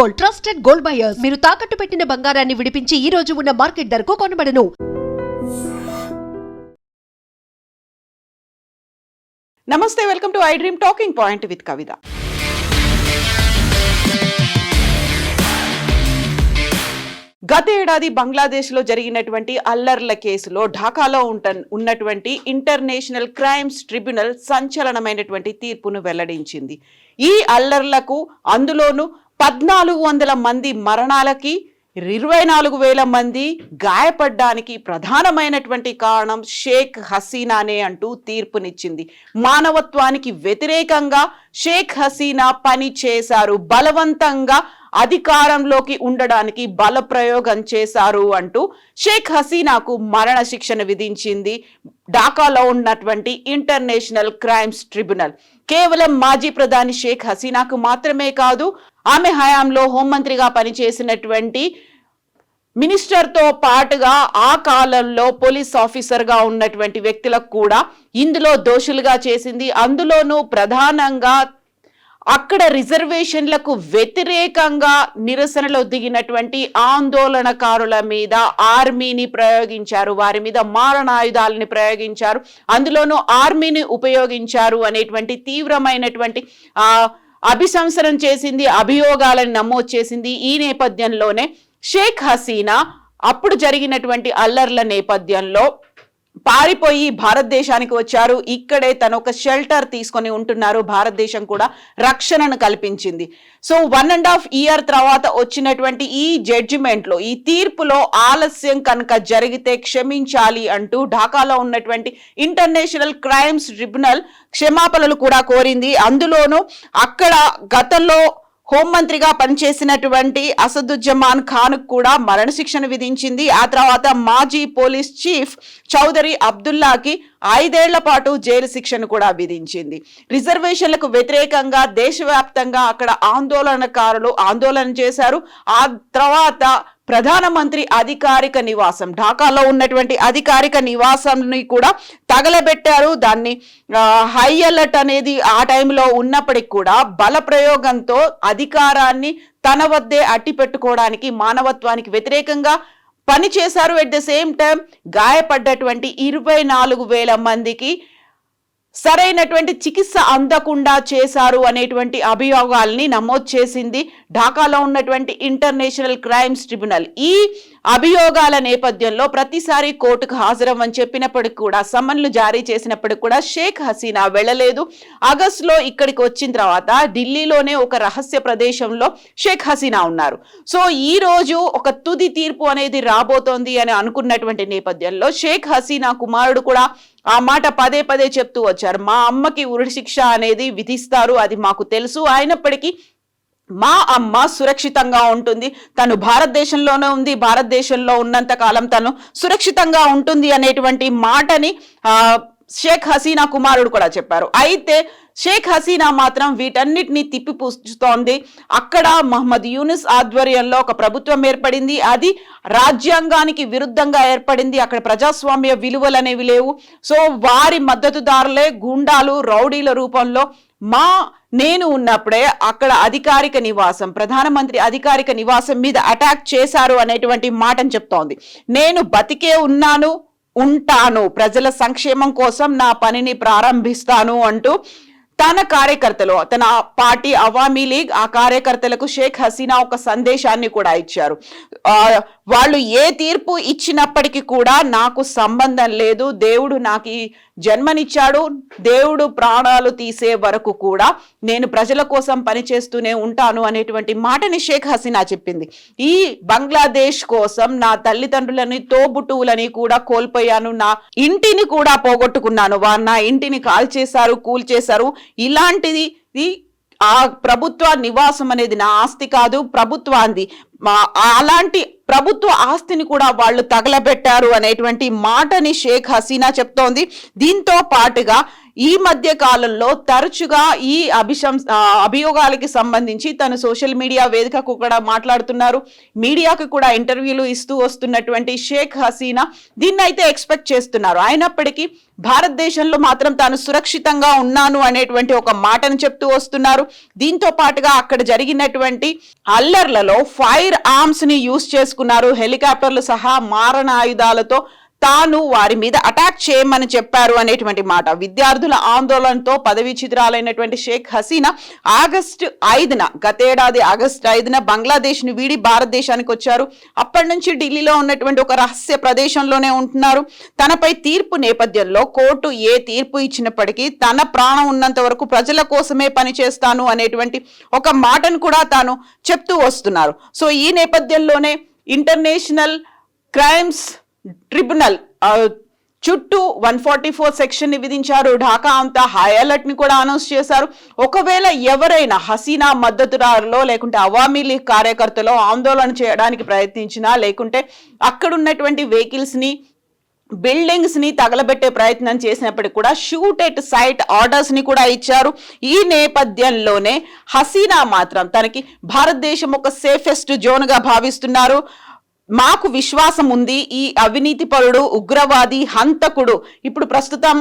Gold, trusted gold buyers. మీరు తాకట్టు పెట్టిన బంగారాన్ని విడిపించి ఈ రోజు ఉన్న మార్కెట్ ధరకు కొనబడను. నమస్తే, welcome to I dream talking point with Kavitha. గత ఏడాది బంగ్లాదేశ్లో జరిగినటువంటి అల్లర్ల కేసులో ఢాకాలో ఉన్నటువంటి ఇంటర్నేషనల్ క్రైమ్స్ ట్రిబ్యునల్ సంచలనమైనటువంటి తీర్పును వెల్లడించింది. ఈ అల్లర్లకు అందులోనూ 1400 మంది మరణాలకి 24,000 మంది గాయపడ్డానికి ప్రధానమైనటువంటి కారణం షేక్ హసీనానే అంటూ తీర్పునిచ్చింది. మానవత్వానికి వ్యతిరేకంగా షేక్ హసీనా పని చేశారు, బలవంతంగా అధికారంలోకి ఉండడానికి బల ప్రయోగం చేశారు అంటూ షేక్ హసీనాకు మరణ శిక్షను విధించింది ఢాకాలో ఉన్నటువంటి ఇంటర్నేషనల్ క్రైమ్స్ ట్రిబ్యునల్. కేవలం మాజీ ప్రధాని షేక్ హసీనాకు మాత్రమే కాదు, ఆమె హయాంలో హోంమంత్రిగా పనిచేసినటువంటి మినిస్టర్తో పాటుగా ఆ కాలంలో పోలీస్ ఆఫీసర్గా ఉన్నటువంటి వ్యక్తులకు కూడా ఇందులో దోషులుగా చేసింది. అందులోనూ ప్రధానంగా అక్కడ రిజర్వేషన్లకు వ్యతిరేకంగా నిరసనలో దిగినటువంటి ఆందోళనకారుల మీద ఆర్మీని ప్రయోగించారు, వారి మీద మారణాయుధాలని ప్రయోగించారు, అందులోనూ ఆర్మీని ఉపయోగించారు అనేటువంటి తీవ్రమైనటువంటి అభిశంసనం చేసింది, అభియోగాలను నమోదు చేసింది. ఈ నేపథ్యంలోనే షేక్ హసీనా అప్పుడు జరిగినటువంటి అల్లర్ల నేపథ్యంలో పారిపోయి భారతదేశానికి వచ్చారు. ఇక్కడే తను ఒక షెల్టర్ తీసుకొని ఉంటున్నారు. భారతదేశం కూడా రక్షణను కల్పించింది. సో 1.5 years తర్వాత వచ్చినటువంటి ఈ జడ్జిమెంట్లో, ఈ తీర్పులో ఆలస్యం కనుక జరిగితే క్షమించాలి అంటూ ఢాకాలో ఉన్నటువంటి ఇంటర్నేషనల్ క్రైమ్స్ ట్రిబ్యునల్ క్షమాపణలు కూడా కోరింది. అందులోనూ అక్కడ గతంలో హోంమంత్రిగా పనిచేసినటువంటి అసదుజ్జమాన్ ఖాన్ కూడా మరణశిక్షను విధించింది. ఆ తర్వాత మాజీ పోలీస్ చీఫ్ చౌదరి అబ్దుల్లాకి 5 ఏళ్ల పాటు జైలు శిక్షను కూడా విధించింది. రిజర్వేషన్లకు వ్యతిరేకంగా దేశవ్యాప్తంగా అక్కడ ఆందోళనకారులు ఆందోళన చేశారు. ఆ తర్వాత ప్రధానమంత్రి అధికారిక నివాసం, ఢాకాలో ఉన్నటువంటి అధికారిక నివాసాన్ని కూడా తగలబెట్టారు. దాన్ని హై అలర్ట్ అనేది ఆ టైంలో ఉన్నప్పటికీ కూడా బల ప్రయోగంతో అధికారాన్ని తన వద్దే అట్టి పెట్టుకోవడానికి మానవత్వానికి వ్యతిరేకంగా పనిచేశారు. ఎట్ ద సేమ్ టైం గాయపడ్డటువంటి 24,000 మందికి సరైనటువంటి చికిత్స అందకుండా చేశారు అనేటువంటి అభియోగాల్ని నమోదు చేసింది ఢాకాలో ఉన్నటువంటి ఇంటర్నేషనల్ క్రైమ్స్ ట్రిబ్యునల్. ఈ అభియోగాల నేపథ్యంలో ప్రతిసారి కోర్టుకు హాజరవ్వని చెప్పినప్పటికీ కూడా, సమ్మన్లు జారీ చేసినప్పటికీ కూడా షేక్ హసీనా వెళ్ళలేదు. ఆగస్టులో ఇక్కడికి వచ్చిన తర్వాత ఢిల్లీలోనే ఒక రహస్య ప్రదేశంలో షేక్ హసీనా ఉన్నారు. సో ఈ రోజు ఒక తుది తీర్పు అనేది రాబోతోంది అని అనుకున్నటువంటి నేపథ్యంలో షేక్ హసీనా కుమారుడు కూడా ఆ మాట పదే పదే చెప్తూ వచ్చారు. మా అమ్మకి ఉరి శిక్ష అనేది విధిస్తారు, అది మాకు తెలుసు, అయినప్పటికీ మా అమ్మ సురక్షితంగా ఉంటుంది, తను భారతదేశంలోనే ఉంది, భారతదేశంలో ఉన్నంత కాలం తను సురక్షితంగా ఉంటుంది అనేటువంటి మాటని షేక్ హసీనా కుమారుడు కూడా చెప్పారు. అయితే షేక్ హసీనా మాత్రం వీటన్నిటిని తిప్పిపుచ్చుతోంది. అక్కడ మహమ్మద్ యూనిస్ ఆధ్వర్యంలో ఒక ప్రభుత్వం ఏర్పడింది, అది రాజ్యాంగానికి విరుద్ధంగా ఏర్పడింది. అక్కడ ప్రజాస్వామ్య విలువలు అనేవి లేవు. సో వారి మద్దతుదారులే గూండాలు, రౌడీల రూపంలో నేను ఉన్నప్పుడే అక్కడ అధికారిక నివాసం, ప్రధానమంత్రి అధికారిక నివాసం మీద అటాక్ చేశారు అనేటువంటి మాటను చెప్తోంది. నేను బతికే ఉంటాను, ప్రజల సంక్షేమం కోసం నా పనిని ప్రారంభిస్తాను అంటూ తన కార్యకర్తలు, తన పార్టీ అవామీ లీగ్ ఆ కార్యకర్తలకు షేక్ హసీనా ఒక సందేశాన్ని కూడా ఇచ్చారు. వాళ్ళు ఏ తీర్పు ఇచ్చినప్పటికీ కూడా నాకు సంబంధం లేదు, దేవుడు నాకు ఈ జన్మనిచ్చాడు, దేవుడు ప్రాణాలు తీసే వరకు కూడా నేను ప్రజల కోసం పనిచేస్తూనే ఉంటాను అనేటువంటి మాటని షేక్ హసీనా చెప్పింది. ఈ బంగ్లాదేశ్ కోసం నా తల్లిదండ్రులని, తోబుట్టువులని కూడా కోల్పోయాను, నా ఇంటిని కూడా పోగొట్టుకున్నాను, వారు నా ఇంటిని కాల్చేశారు, కూల్చేశారు. ఇలాంటిది ఆ ప్రభుత్వ నివాసం అనేది నా ఆస్తి కాదు, ప్రభుత్వాంది, అలాంటి ప్రభుత్వ ఆస్తిని కూడా వాళ్ళు తగలబెట్టారు అనేటువంటి మాటని షేక్ హసీనా చెప్తోంది. దీంతో పాటుగా ఈ మధ్య కాలంలో తరచుగా ఈ అభియోగాలకి సంబంధించి తను సోషల్ మీడియా వేదికకు కూడా మాట్లాడుతున్నారు, మీడియాకు కూడా ఇంటర్వ్యూలు ఇస్తూ వస్తున్నటువంటి షేక్ హసీనా దీన్ని అయితే ఎక్స్పెక్ట్ చేస్తున్నారు. అయినప్పటికీ భారతదేశంలో మాత్రం తాను సురక్షితంగా ఉన్నాను అనేటువంటి ఒక మాటను చెప్తూ వస్తున్నారు. దీంతో పాటుగా అక్కడ జరిగినటువంటి అల్లర్లలో ఫైర్ ఆర్మ్స్ ని యూజ్ చేసుకున్నారు, హెలికాప్టర్లు సహా మారణాయుధాలతో తాను వారి మీద అటాక్ చేయమని చెప్పారు అనేటువంటి మాట. విద్యార్థుల ఆందోళనతో పదవీచ్యుతురాలైనటువంటి షేక్ హసీనా గతేడాది ఆగస్టు 5న బంగ్లాదేశ్ ను వీడి భారతదేశానికి వచ్చారు. అప్పటి నుంచి ఢిల్లీలో ఉన్నటువంటి ఒక రహస్య ప్రదేశంలోనే ఉంటున్నారు. తనపై తీర్పు నేపథ్యంలో కోర్టు ఏ తీర్పు ఇచ్చినప్పటికీ తన ప్రాణం ఉన్నంత వరకు ప్రజల కోసమే పనిచేస్తాను అనేటువంటి ఒక మాటను కూడా తాను చెప్తూ వస్తున్నారు. సో ఈ నేపథ్యంలోనే ఇంటర్నేషనల్ క్రైమ్స్ ట్రిబ్యునల్ చుట్టూ 144 సెక్షన్ ని విధించారు. ఢాకా అంతా హై అలర్ట్ ని కూడా అనౌన్స్ చేశారు. ఒకవేళ ఎవరైనా హసీనా మద్దతుదారులో లేకుంటే అవామీ లీగ్ కార్యకర్తలో ఆందోళన చేయడానికి ప్రయత్నించినా లేకుంటే అక్కడ ఉన్నటువంటి వెహికల్స్ ని బిల్డింగ్స్ ని తగలబెట్టే ప్రయత్నం చేసినప్పటికీ కూడా షూట్ ఎట్ సైట్ ఆర్డర్స్ ని కూడా ఇచ్చారు. ఈ నేపథ్యంలోనే హసీనా మాత్రం తనకి భారతదేశం ఒక సేఫెస్ట్ జోన్ గా భావిస్తున్నారు. మాకు విశ్వాసం ఉంది, ఈ అవినీతి పరుడు, ఉగ్రవాది, హంతకుడు, ఇప్పుడు ప్రస్తుతం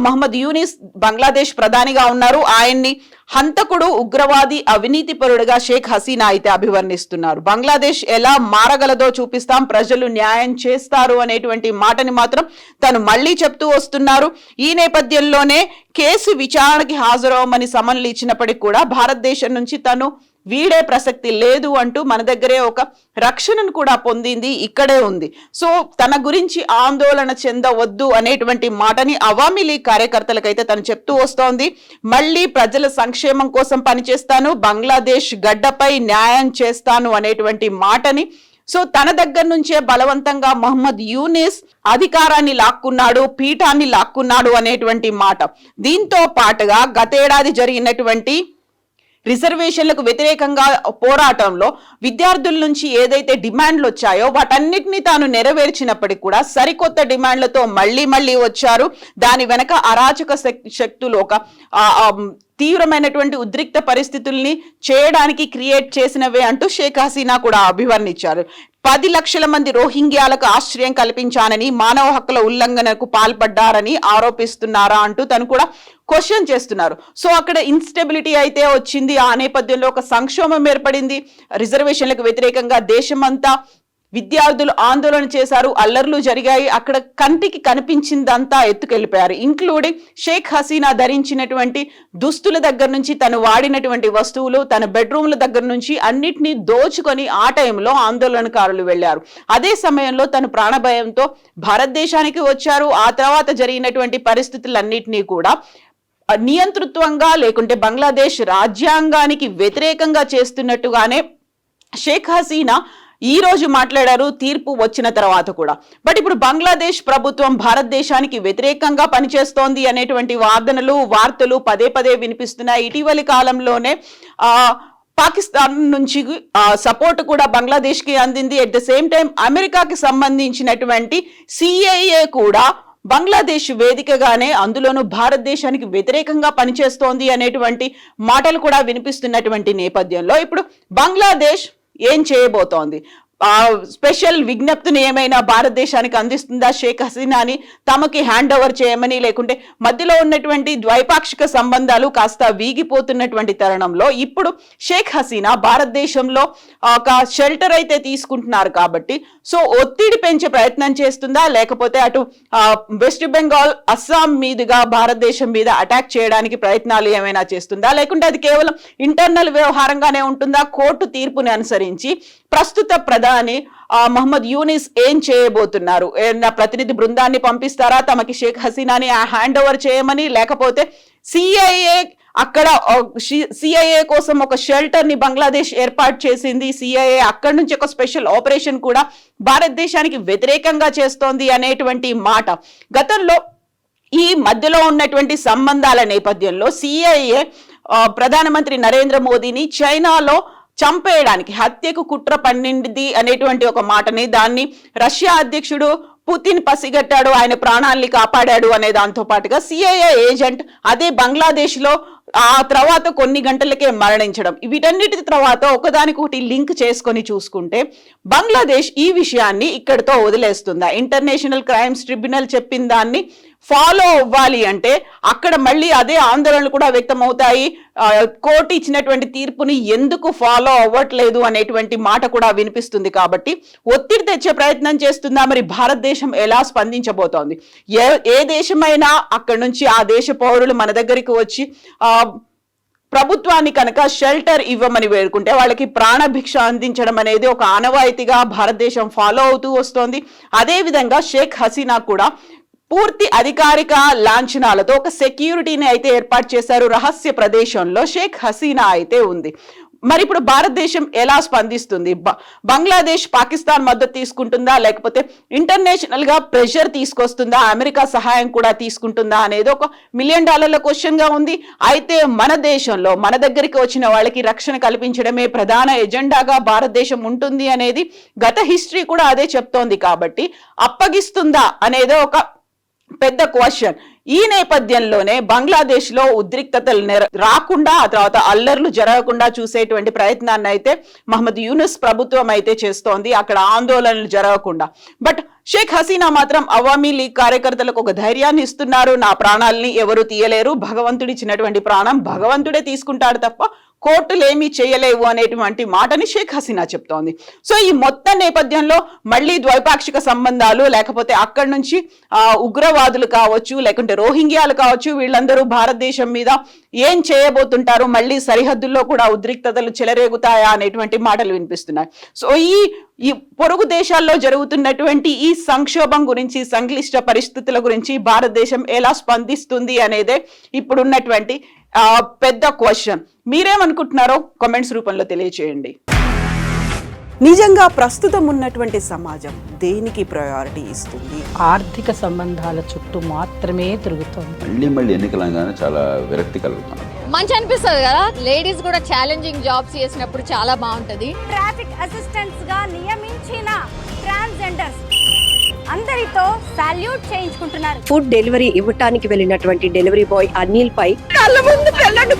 మహమ్మద్ యూనిస్ బంగ్లాదేశ్ ప్రధానిగా ఉన్నారు, ఆయన్ని హంతకుడు, ఉగ్రవాది, అవినీతి పరుడుగా షేక్ హసీనా అయితే అభివర్ణిస్తున్నారు. బంగ్లాదేశ్ ఎలా మారగలదో చూపిస్తాం, ప్రజలు న్యాయం చేస్తారు అనేటువంటి మాటని మాత్రం తను మళ్ళీ చెప్తూ వస్తున్నారు. ఈ నేపథ్యంలోనే కేసు విచారణకి హాజరవమని సమన్లు ఇచ్చినప్పటికీ కూడా భారతదేశం నుంచి తను వీడే ప్రసక్తి లేదు అంటూ మన దగ్గరే ఒక రక్షణను కూడా పొందింది, ఇక్కడే ఉంది. సో తన గురించి ఆందోళన చెందవద్దు అనేటువంటి మాటని అవామీ లీగ్ కార్యకర్తలకైతే తను చెప్తూ వస్తోంది. మళ్ళీ ప్రజల సంక్షేమం కోసం పనిచేస్తాను, బంగ్లాదేశ్ గడ్డపై న్యాయం చేస్తాను అనేటువంటి మాటని, సో తన దగ్గర నుంచే బలవంతంగా మహమ్మద్ యూనిస్ అధికారాన్ని లాక్కున్నాడు, పీఠాన్ని లాక్కున్నాడు అనేటువంటి మాట. దీంతో పాటుగా గతేడాది జరిగినటువంటి రిజర్వేషన్లకు వ్యతిరేకంగా పోరాటంలో విద్యార్థుల నుంచి ఏదైతే డిమాండ్లు వచ్చాయో వాటన్నిటిని తాను నెరవేర్చినప్పటికీ కూడా సరికొత్త డిమాండ్లతో మళ్ళీ వచ్చారు. దాని వెనక అరాచక శక్తులు ఒక తీవ్రమైనటువంటి ఉద్రిక్త పరిస్థితుల్ని చేయడానికి క్రియేట్ చేసినవే అంటూ షేక్ హసీనా కూడా అభివర్ణించారు. 10 లక్షల మంది రోహింగ్యాలకు ఆశ్రయం కల్పించానని, మానవ హక్కుల ఉల్లంఘనకు పాల్పడ్డారని ఆరోపిస్తున్నారా అంటూ తను కూడా క్వశ్చన్ చేస్తున్నారు. సో అక్కడ ఇన్స్టెబిలిటీ అయితే వచ్చింది, ఆ నేపథ్యంలో ఒక సంక్షోభం ఏర్పడింది. రిజర్వేషన్లకు వ్యతిరేకంగా దేశమంతా విద్యార్థులు ఆందోళన చేశారు, అల్లర్లు జరిగాయి. అక్కడ కంటికి కనిపించిందంతా ఎత్తుకెళ్ళిపోయారు, ఇంక్లూడింగ్ షేక్ హసీనా ధరించినటువంటి దుస్తుల దగ్గర నుంచి తను వాడినటువంటి వస్తువులు, తన బెడ్రూమ్ల దగ్గర నుంచి అన్నిటినీ దోచుకొని ఆ టైంలో ఆందోళనకారులు వెళ్లారు. అదే సమయంలో తను ప్రాణభయంతో భారతదేశానికి వచ్చారు. ఆ తర్వాత జరిగినటువంటి పరిస్థితులన్నిటినీ కూడా నియంతృత్వంగా లేకుంటే బంగ్లాదేశ్ రాజ్యాంగానికి వ్యతిరేకంగా చేస్తున్నట్టుగానే షేక్ హసీనా ఈ రోజు మాట్లాడారు, తీర్పు వచ్చిన తర్వాత కూడా. బట్ ఇప్పుడు బంగ్లాదేశ్ ప్రభుత్వం భారతదేశానికి వ్యతిరేకంగా పనిచేస్తోంది అనేటువంటి వార్తలు పదే వినిపిస్తున్నాయి. ఇటీవలి కాలంలోనే పాకిస్తాన్ నుంచి సపోర్ట్ కూడా బంగ్లాదేశ్ కి అందింది. అట్ ద సేమ్ టైం అమెరికాకి సంబంధించినటువంటి సిఐఏ కూడా బంగ్లాదేశ్ వేదికగానే అందులోనూ భారతదేశానికి వ్యతిరేకంగా పనిచేస్తోంది అనేటువంటి మాటలు కూడా వినిపిస్తున్నటువంటి నేపథ్యంలో ఇప్పుడు బంగ్లాదేశ్ ఏం చేయబోతోంది, స్పెషల్ విజ్ఞప్తిని ఏమైనా భారతదేశానికి అందిస్తుందా షేక్ హసీనాని తమకి హ్యాండ్ ఓవర్ చేయమని, లేకుంటే మధ్యలో ఉన్నటువంటి ద్వైపాక్షిక సంబంధాలు కాస్త వీగిపోతున్నటువంటి తరుణంలో ఇప్పుడు షేక్ హసీనా భారతదేశంలో ఒక షెల్టర్ అయితే తీసుకుంటున్నారు కాబట్టి సో ఒత్తిడి పెంచే ప్రయత్నం చేస్తుందా, లేకపోతే అటు వెస్ట్ బెంగాల్, అస్సాం మీదుగా భారతదేశం మీద అటాక్ చేయడానికి ప్రయత్నాలు ఏమైనా చేస్తుందా, లేకుంటే అది కేవలం ఇంటర్నల్ వ్యవహారంగానే ఉంటుందా? కోర్టు తీర్పుని అనుసరించి ప్రస్తుత ప్రధాని మహమ్మద్ యూనిస్ ఏం చేయబోతున్నారు? ప్రతినిధి బృందాన్ని పంపిస్తారా తమకి షేక్ హసీనాని హ్యాండ్ ఓవర్ చేయమని, లేకపోతే సిఐఏ అక్కడ సిఐఏ కోసం ఒక షెల్టర్ ని బంగ్లాదేశ్ ఏర్పాటు చేసింది, సిఐఏ అక్కడి నుంచి ఒక స్పెషల్ ఆపరేషన్ కూడా భారతదేశానికి వ్యతిరేకంగా చేస్తోంది అనేటువంటి మాట. గతంలో ఈ మధ్యలో ఉన్నటువంటి సంబంధాల నేపథ్యంలో సిఐఏ ప్రధానమంత్రి నరేంద్ర మోదీని చైనాలో చంపేయడానికి హత్యకు కుట్ర పన్నింది అనేటువంటి ఒక మాటని, దాన్ని రష్యా అధ్యక్షుడు పుతిన్ పసిగట్టాడు, ఆయన ప్రాణాల్ని కాపాడాడు అనే దాంతో పాటుగా సిఐఏ ఏజెంట్ అదే బంగ్లాదేశ్ లో ఆ తర్వాత కొన్ని గంటలకే మరణించడం, వీటన్నిటి తర్వాత ఒకదానికొకటి లింక్ చేసుకొని చూసుకుంటే బంగ్లాదేశ్ ఈ విషయాన్ని ఇక్కడితో వదిలేస్తుందా? ఇంటర్నేషనల్ క్రైమ్స్ ట్రిబ్యునల్ చెప్పిన దాన్ని ఫాలో అవ్వాలి అంటే అక్కడ మళ్ళీ అదే ఆందోళనలు కూడా వ్యక్తమవుతాయి. కోర్టు ఇచ్చినటువంటి తీర్పుని ఎందుకు ఫాలో అవ్వట్లేదు అనేటువంటి మాట కూడా వినిపిస్తుంది. కాబట్టి ఒత్తిడి తెచ్చే ప్రయత్నం చేస్తుందా? మరి భారతదేశం ఎలా స్పందించబోతోంది? ఏ దేశమైనా అక్కడ నుంచి ఆ దేశ పౌరులు మన దగ్గరికి వచ్చి ప్రభుత్వాన్ని కనుక షెల్టర్ ఇవ్వమని వేడుకుంటే వాళ్ళకి ప్రాణభిక్ష అందించడం అనేది ఒక ఆనవాయితీగా భారతదేశం ఫాలో అవుతూ వస్తోంది. అదేవిధంగా షేక్ హసీనా కూడా పూర్తి అధికారిక లాంఛనాలతో ఒక సెక్యూరిటీని అయితే ఏర్పాటు చేశారు. రహస్య ప్రదేశంలో షేక్ హసీనా అయితే ఉంది. మరి ఇప్పుడు భారతదేశం ఎలా స్పందిస్తుంది? బంగ్లాదేశ్ పాకిస్తాన్ మద్దతు తీసుకుంటుందా, లేకపోతే ఇంటర్నేషనల్ గా ప్రెషర్ తీసుకొస్తుందా, అమెరికా సహాయం కూడా తీసుకుంటుందా అనేది ఒక $1 మిలియన్ క్వశ్చన్ గా ఉంది. అయితే మన దేశంలో మన దగ్గరికి వచ్చిన వాళ్ళకి రక్షణ కల్పించడమే ప్రధాన ఎజెండాగా భారతదేశం ఉంటుంది అనేది గత హిస్టరీ కూడా అదే చెప్తోంది. కాబట్టి అప్పగిస్తుందా అనేది ఒక పెద్ద క్వశ్చన్. ఈ నేపథ్యంలోనే బంగ్లాదేశ్ లో ఉద్రిక్తతలు రాకుండా, ఆ తర్వాత అల్లర్లు జరగకుండా చూసేటువంటి ప్రయత్నాన్ని అయితే మహమ్మద్ యూనుస్ ప్రభుత్వం అయితే చేస్తోంది, అక్కడ ఆందోళనలు జరగకుండా. బట్ షేక్ హసీనా మాత్రం అవామీ లీగ్ కార్యకర్తలకు ఒక ధైర్యాన్ని ఇస్తున్నారు. నా ప్రాణాలని ఎవరు తీయలేరు, భగవంతుడు ఇచ్చినటువంటి ప్రాణం భగవంతుడే తీసుకుంటాడు తప్ప కోర్టులు ఏమీ చేయలేవు అనేటువంటి మాటని షేక్ హసీనా చెప్తోంది. సో ఈ మొత్తం నేపథ్యంలో మళ్ళీ ద్వైపాక్షిక సంబంధాలు, లేకపోతే అక్కడి నుంచి ఉగ్రవాదులు కావచ్చు, లేకుంటే రోహింగ్యాలు కావచ్చు, వీళ్ళందరూ భారతదేశం మీద ఏం చేయబోతుంటారు, మళ్ళీ సరిహద్దుల్లో కూడా ఉద్రిక్తతలు చెలరేగుతాయా అనేటువంటి మాటలు వినిపిస్తున్నాయి. సో ఈ పొరుగు దేశాల్లో జరుగుతున్నటువంటి ఈ సంక్షోభం గురించి, సంక్లిష్ట పరిస్థితుల గురించి భారతదేశం ఎలా స్పందిస్తుంది అనేదే ఇప్పుడున్నటువంటి పెద్ద క్వశ్చన్. మీరేమనుకుంటున్నారో కామెంట్స్ రూపంలో తెలియచేయండి. నిజంగా ప్రస్తుతం ఉన్నటువంటి సమాజం దేనికి ప్రయారిటీ ఇస్తుంది? ఆర్థిక సంబంధాల చుట్టూ మాత్రమే తిరుగుతోంది. మళ్ళీ ఎన్నికలంగానే చాలా విరక్తి కలుగుతున్నాం. మంచి అనిపిస్తుంది కదా, లేడీస్ కూడా ఛాలెంజింగ్ జాబ్స్ చేసినప్పుడు చాలా బాగుంటది. ట్రాఫిక్ అసిస్టెంట్స్ గా నియమించిన ట్రాన్స్జెండర్స్ అందరితో సాల్యూట్ చేయించుకుంటున్నారు. ఫుడ్ డెలివరీ ఇవ్వటానికి వెళ్ళినటువంటి డెలివరీ బాయ్ అనిల్ పై కళ్ళ ముందు పెళ్ళండి